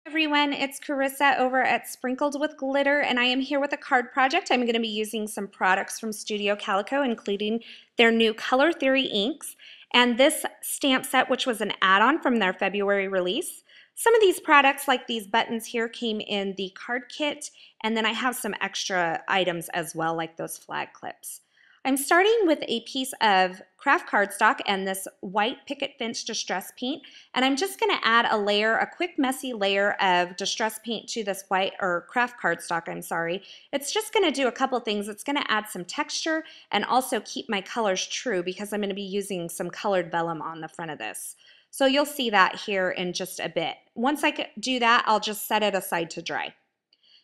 Everyone, it's Carissa over at Sprinkled with Glitter, and I am here with a card project. I'm going to be using some products from Studio Calico, including their new Color Theory inks and this stamp set, which was an add-on from their February release. Some of these products, like these buttons here, came in the card kit, and then I have some extra items as well, like those flag clips. I'm starting with a piece of craft cardstock and this white Picket Fence Distress Paint, and I'm just going to add a quick messy layer of Distress Paint to this white, or craft cardstock, I'm sorry. It's just going to do a couple things. It's going to add some texture and also keep my colors true because I'm going to be using some colored vellum on the front of this. So you'll see that here in just a bit. Once I do that, I'll just set it aside to dry.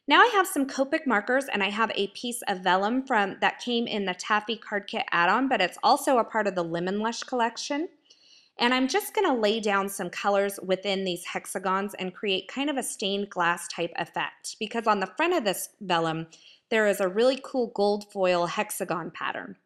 Now I have some Copic markers and I have a piece of vellum that came in the Taffy Card Kit add-on, but it's also a part of the Lemon Lush collection. And I'm just going to lay down some colors within these hexagons and create kind of a stained glass type effect, because on the front of this vellum there is a really cool gold foil hexagon pattern.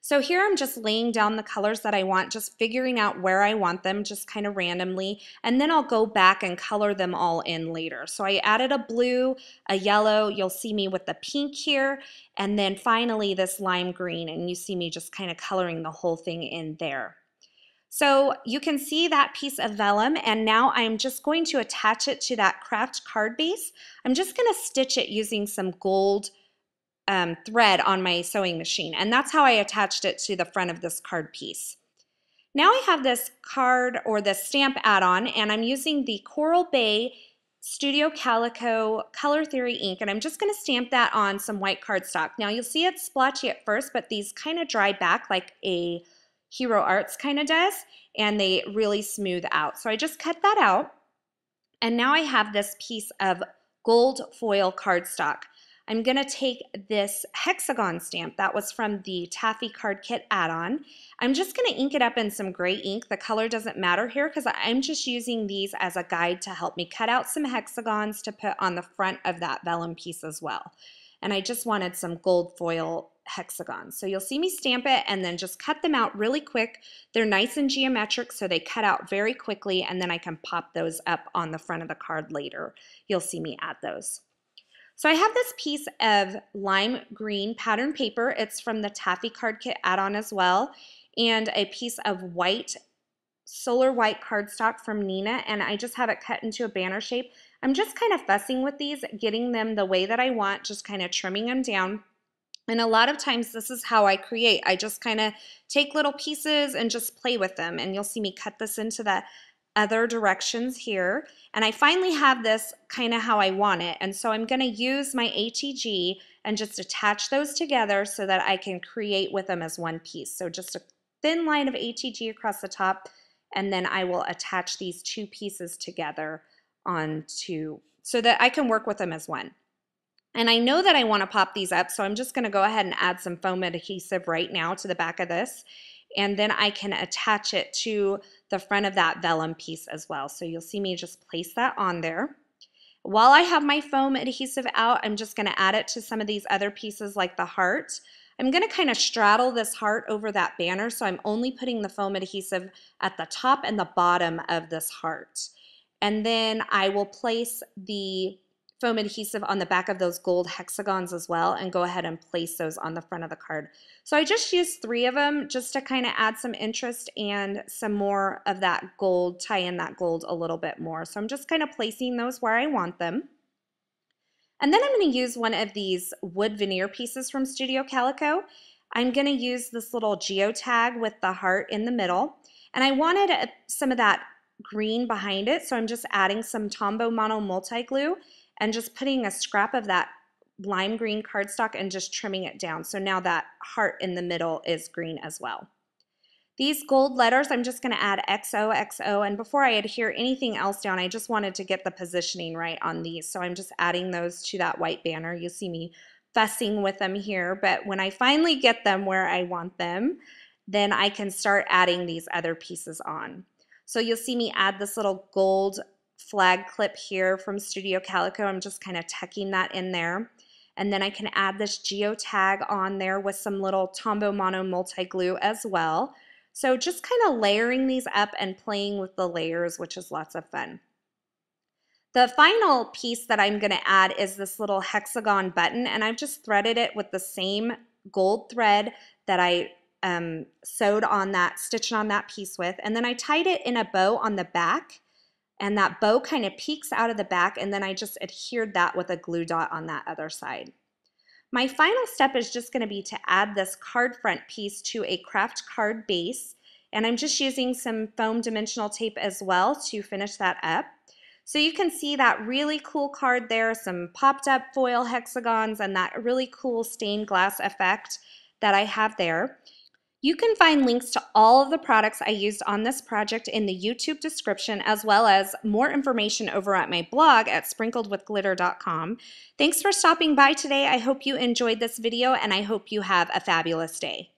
So here I'm just laying down the colors that I want, just figuring out where I want them, just kind of randomly, and then I'll go back and color them all in later. So I added a blue, a yellow, you'll see me with the pink here, and then finally this lime green, and you see me just kind of coloring the whole thing in there. So you can see that piece of vellum, and now I'm just going to attach it to that craft card base. I'm just going to stitch it using some gold thread on my sewing machine, and that's how I attached it to the front of this card piece. Now I have this card, or this stamp add-on, and I'm using the Coral Bay Studio Calico Color Theory ink, and I'm just going to stamp that on some white cardstock. Now you'll see it's splotchy at first, but these kind of dry back like a Hero Arts kind of does, and they really smooth out. So I just cut that out, and now I have this piece of gold foil cardstock. I'm going to take this hexagon stamp that was from the Taffy Card Kit add-on. I'm just going to ink it up in some gray ink. The color doesn't matter here because I'm just using these as a guide to help me cut out some hexagons to put on the front of that vellum piece as well. And I just wanted some gold foil hexagons. So you'll see me stamp it and then just cut them out really quick. They're nice and geometric, so they cut out very quickly, and then I can pop those up on the front of the card later. You'll see me add those. So I have this piece of lime green pattern paper. It's from the Taffy Card Kit add-on as well, and a piece of white, solar white cardstock from Neenah, and I just have it cut into a banner shape. I'm just kind of fussing with these, getting them the way that I want, just kind of trimming them down. And a lot of times this is how I create. I just kind of take little pieces and just play with them, and you'll see me cut this into the other directions here, and I finally have this kind of how I want it, and so I'm going to use my ATG and just attach those together so that I can create with them as one piece. So just a thin line of ATG across the top, and then I will attach these two pieces together so that I can work with them as one. And I know that I want to pop these up, so I'm just going to go ahead and add some foam adhesive right now to the back of this, and then I can attach it to the front of that vellum piece as well. So you'll see me just place that on there. While I have my foam adhesive out, I'm just going to add it to some of these other pieces like the heart. I'm going to kind of straddle this heart over that banner, so I'm only putting the foam adhesive at the top and the bottom of this heart. And then I will place the foam adhesive on the back of those gold hexagons as well, and go ahead and place those on the front of the card. So I just used 3 of them just to kind of add some interest and some more of that gold, tie in that gold a little bit more. So I'm just kind of placing those where I want them. And then I'm going to use one of these wood veneer pieces from Studio Calico. I'm going to use this little geotag with the heart in the middle, and I wanted some of that green behind it, so I'm just adding some Tombow Mono multi-glue and just putting a scrap of that lime green cardstock and just trimming it down. So now that heart in the middle is green as well. These gold letters, I'm just going to add XOXO, and before I adhere anything else down, I just wanted to get the positioning right on these. So I'm just adding those to that white banner. You see me fussing with them here, but when I finally get them where I want them, then I can start adding these other pieces on. So you'll see me add this little gold flag clip here from Studio Calico. I'm just kind of tucking that in there. And then I can add this geotag on there with some little Tombow Mono multi-glue as well. So just kind of layering these up and playing with the layers, which is lots of fun. The final piece that I'm going to add is this little hexagon button, and I've just threaded it with the same gold thread that I sewed on that, stitched on that piece with, and then I tied it in a bow on the back, and that bow kind of peeks out of the back, and then I just adhered that with a glue dot on that other side. My final step is just going to be to add this card front piece to a craft card base, and I'm just using some foam dimensional tape as well to finish that up. So you can see that really cool card there, some popped up foil hexagons and that really cool stained glass effect that I have there. You can find links to all of the products I used on this project in the YouTube description, as well as more information over at my blog at sprinkledwithglitter.com. Thanks for stopping by today. I hope you enjoyed this video, and I hope you have a fabulous day.